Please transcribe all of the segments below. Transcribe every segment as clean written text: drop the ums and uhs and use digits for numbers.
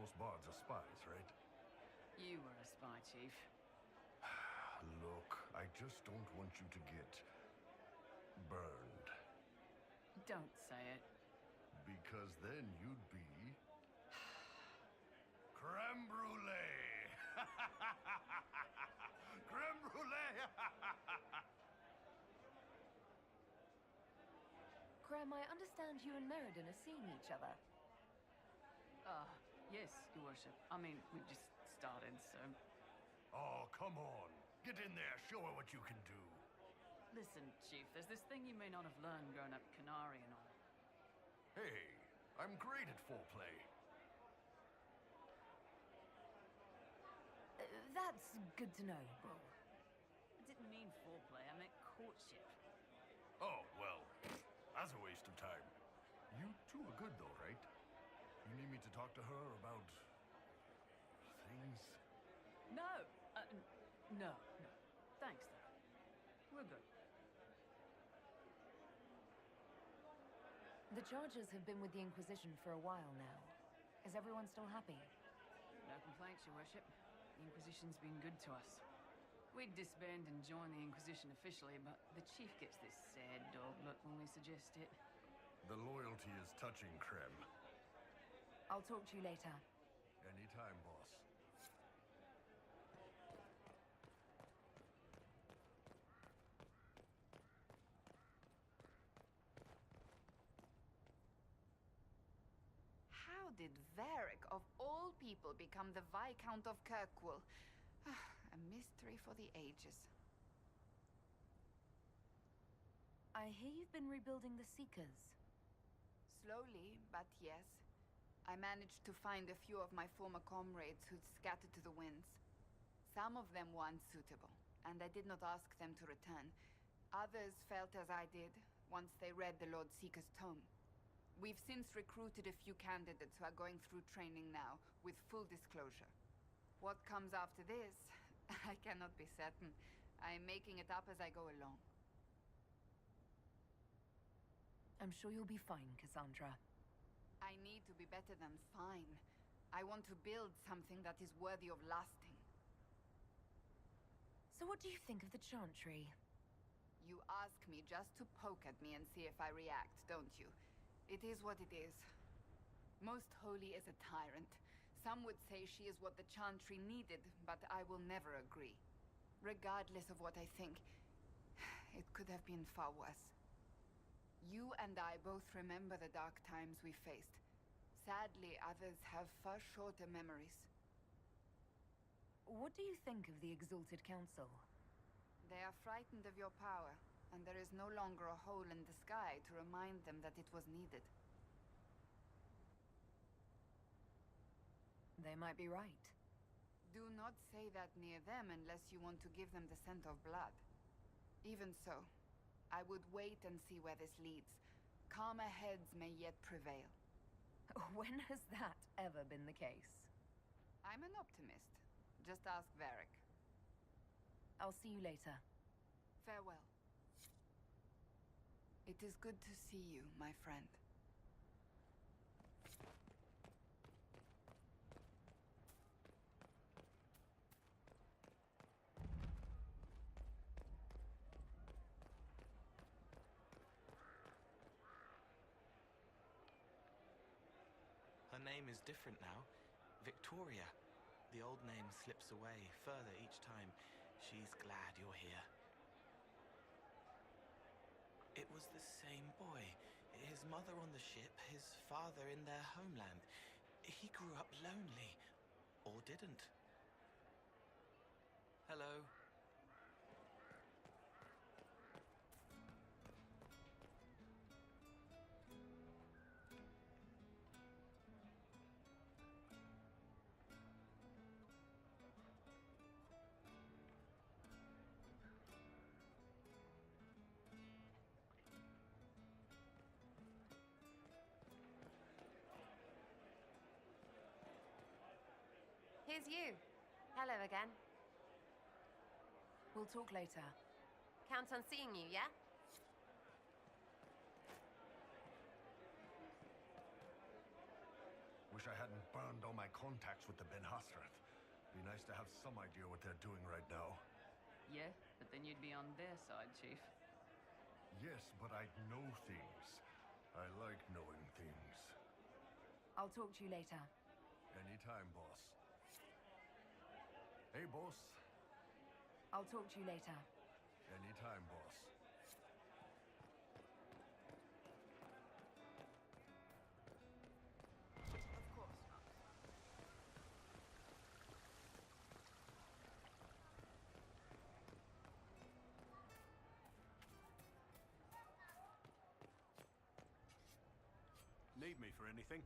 most bards are spies, right? You were a spy, Chief. Look, I just don't want you to get burned. Don't say it. Because then you'd be creme brulee. Creme brulee. Creme, I understand you and Meriden are seeing each other. Yes, Your Worship. I mean, we just started, so... Oh, come on. Get in there, show her what you can do. Listen, Chief, there's this thing you may not have learned growing up Canary and all. Hey, I'm great at foreplay. That's good to know, Bull. I didn't mean foreplay, I meant courtship. Oh, well, that's a waste of time. You two are good though, right? You need me to talk to her about... things? No! No. Thanks, though. We're good. The Chargers have been with the Inquisition for a while now. Is everyone still happy? No complaints, Your Worship. The Inquisition's been good to us. We'd disband and join the Inquisition officially, but the Chief gets this sad dog look when we suggest it. The loyalty is touching, Creme. I'll talk to you later. Anytime, boss. How did Varric, of all people, become the Viscount of Kirkwall? A mystery for the ages. I hear you've been rebuilding the Seekers. Slowly, but yes. I managed to find a few of my former comrades who'd scattered to the winds. Some of them were unsuitable, and I did not ask them to return. Others felt as I did, once they read the Lord Seeker's tome. We've since recruited a few candidates who are going through training now, with full disclosure. What comes after this, I cannot be certain. I'm making it up as I go along. I'm sure you'll be fine, Cassandra. I need to be better than fine. I want to build something that is worthy of lasting. So what do you think of the Chantry? You ask me just to poke at me and see if I react, don't you? It is what it is. Most Holy is a tyrant. Some would say she is what the Chantry needed, but I will never agree. Regardless of what I think, it could have been far worse. You and I both remember the dark times we faced. Sadly, others have far shorter memories. What do you think of the Exalted Council? They are frightened of your power, and there is no longer a hole in the sky to remind them that it was needed. They might be right. Do not say that near them unless you want to give them the scent of blood. Even so, I would wait and see where this leads. Calmer heads may yet prevail. When has that ever been the case? I'm an optimist. Just ask Varric. I'll see you later. Farewell. It is good to see you, my friend. Her name is different now. Victoria. The old name slips away further each time. She's glad you're here. It was the same boy. His mother on the ship, his father in their homeland. He grew up lonely. Or didn't. Hello. Here's you. Hello again. We'll talk later. Count on seeing you, yeah? Wish I hadn't burned all my contacts with the Ben Hasrath. Be nice to have some idea what they're doing right now. Yeah, but then you'd be on their side, Chief. Yes, but I know things. I like knowing things. I'll talk to you later. Anytime, boss. Hey, boss. I'll talk to you later. Anytime, boss. Of course not. Need me for anything?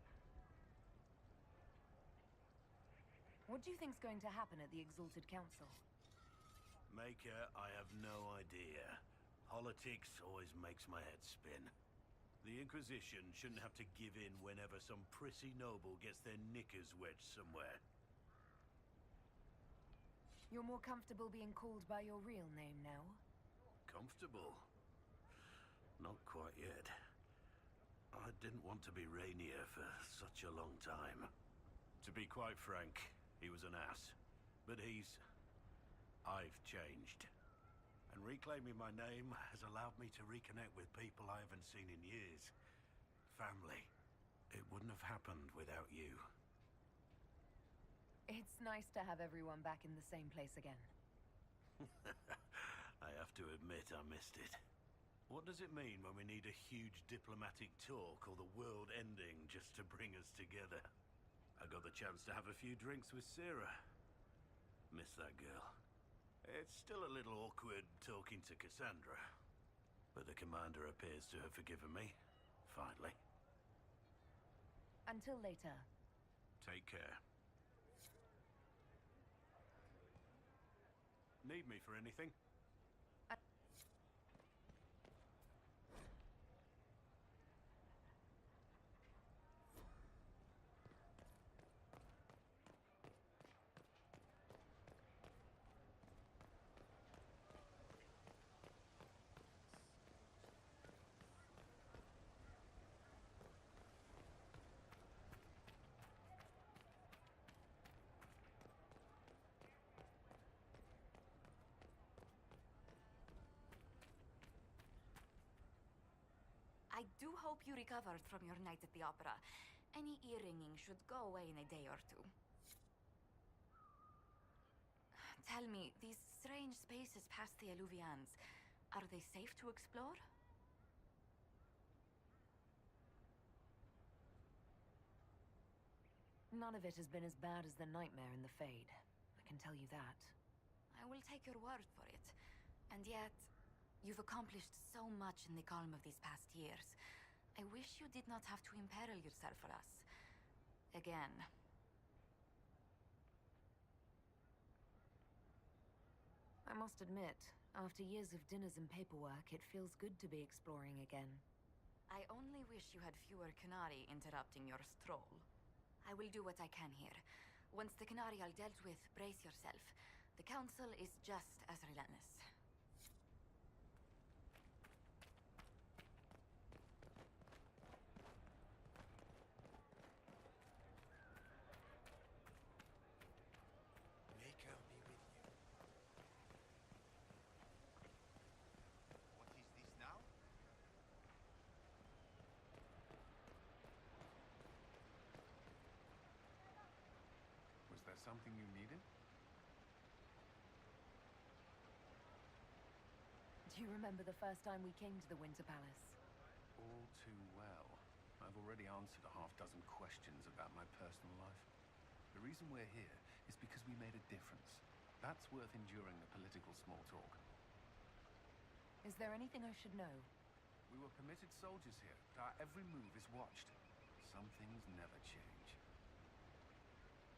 What do you think's going to happen at the Exalted Council? Maker, I have no idea. Politics always makes my head spin. The Inquisition shouldn't have to give in whenever some prissy noble gets their knickers wedged somewhere. You're more comfortable being called by your real name now? Comfortable? Not quite yet. I didn't want to be Rainier for such a long time. To be quite frank, he was an ass. But I've changed. And reclaiming my name has allowed me to reconnect with people I haven't seen in years. Family. It wouldn't have happened without you. It's nice to have everyone back in the same place again. I have to admit I missed it. What does it mean when we need a huge diplomatic talk or the world ending just to bring us together? I got the chance to have a few drinks with Sarah. Miss that girl. It's still a little awkward talking to Cassandra. But the commander appears to have forgiven me. Finally. Until later. Take care. Need me for anything? I do hope you recovered from your night at the opera. Any ear-ringing should go away in a day or two. Tell me, these strange spaces past the Alluvians, are they safe to explore? None of it has been as bad as the nightmare in the Fade. I can tell you that. I will take your word for it. And yet, you've accomplished so much in the calm of these past years. I wish you did not have to imperil yourself for us. Again. I must admit, after years of dinners and paperwork, it feels good to be exploring again. I only wish you had fewer Canari interrupting your stroll. I will do what I can here. Once the Canari are dealt with, brace yourself. The Council is just as relentless. Maker be with you. What is this now? Was there something you needed? Do you remember the first time we came to the Winter Palace? All too well. I've already answered a half-dozen questions about my personal life. The reason we're here is because we made a difference. That's worth enduring the political small talk. Is there anything I should know? We were permitted soldiers here, but our every move is watched. Some things never change.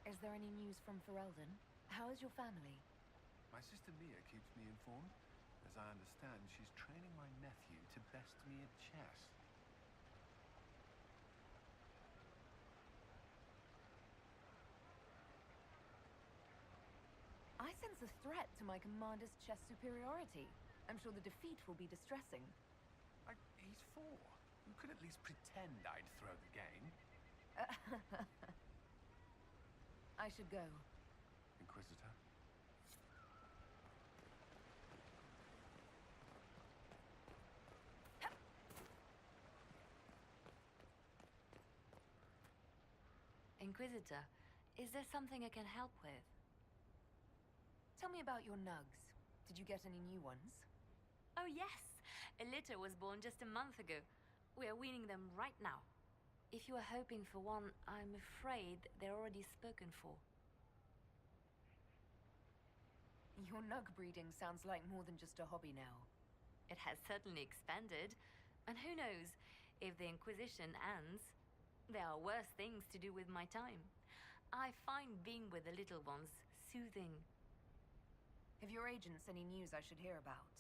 Is there any news from Ferelden? How is your family? My sister Mia keeps me informed. As I understand, she's training my nephew to best me at chess. I sense a threat to my commander's chess superiority. I'm sure the defeat will be distressing. He's 4. You could at least pretend I'd throw the game. I should go. Inquisitor? Inquisitor, is there something I can help with? Tell me about your nugs. Did you get any new ones? Oh yes! A litter was born just a month ago. We are weaning them right now. If you are hoping for one, I'm afraid they're already spoken for. Your nug breeding sounds like more than just a hobby now. It has certainly expanded. And who knows, if the Inquisition ends, there are worse things to do with my time. I find being with the little ones soothing. Have your agents any news I should hear about?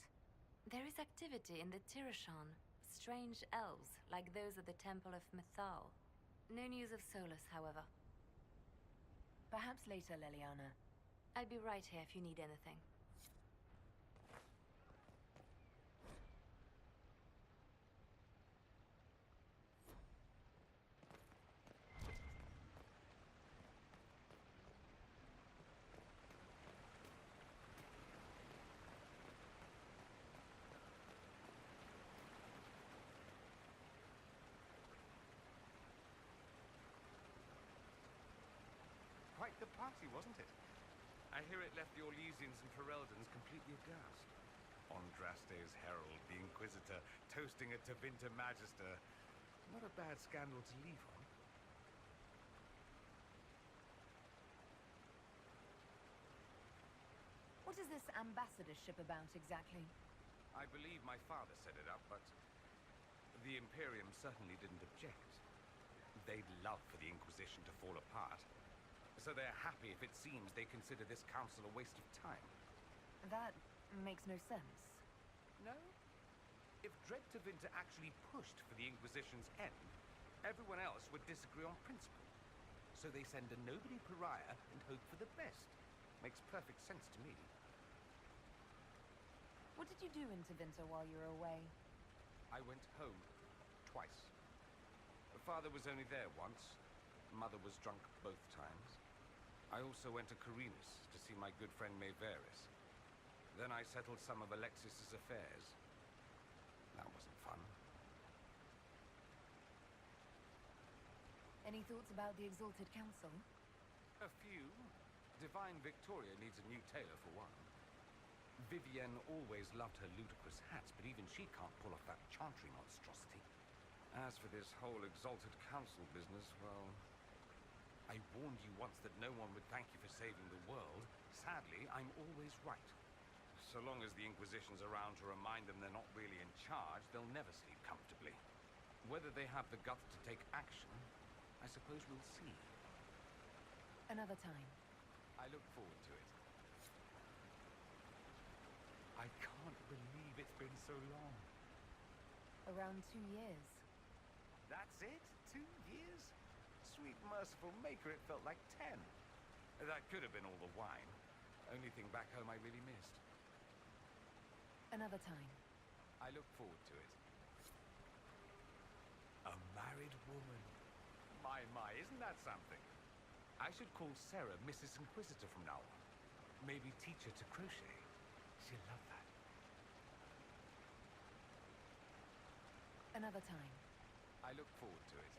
There is activity in the Tirashan. Strange elves, like those at the Temple of Mythal. No news of Solus, however. Perhaps later, Leliana. I'll be right here if you need anything. Quite the party, wasn't it? I hear it left the Orlesians and Fereldans completely aghast. Andraste's herald, the Inquisitor, toasting a Tevinter Magister. Not a bad scandal to leave on. What is this ambassadorship about exactly? I believe my father set it up, but the Imperium certainly didn't object. They'd love for the Inquisition to fall apart. So they're happy if it seems they consider this council a waste of time. That makes no sense. No? If Dread Tevinter actually pushed for the Inquisition's end, everyone else would disagree on principle. So they send a nobody pariah and hope for the best. Makes perfect sense to me. What did you do in Tevinter while you were away? I went home twice. Father was only there once. Mother was drunk both times. I also went to Carinus to see my good friend Maevaris. Then I settled some of Alexis's affairs. That wasn't fun. Any thoughts about the Exalted Council? A few. Divine Victoria needs a new tailor for one. Vivienne always loved her ludicrous hats, but even she can't pull off that chantry monstrosity. As for this whole Exalted Council business, well... I warned you once that no one would thank you for saving the world. Sadly, I'm always right. So long as the Inquisition's around to remind them they're not really in charge, they'll never sleep comfortably. Whether they have the guts to take action, I suppose we'll see. Another time. I look forward to it. I can't believe it's been so long. Around 2 years. That's it? 2 years? Sweet merciful maker, it felt like 10. That could have been all the wine. Only thing back home I really missed. Another time. I look forward to it. A married woman. My, isn't that something? I should call Sarah Mrs. Inquisitor from now on. Maybe teach her to crochet. She'll love that. Another time. I look forward to it.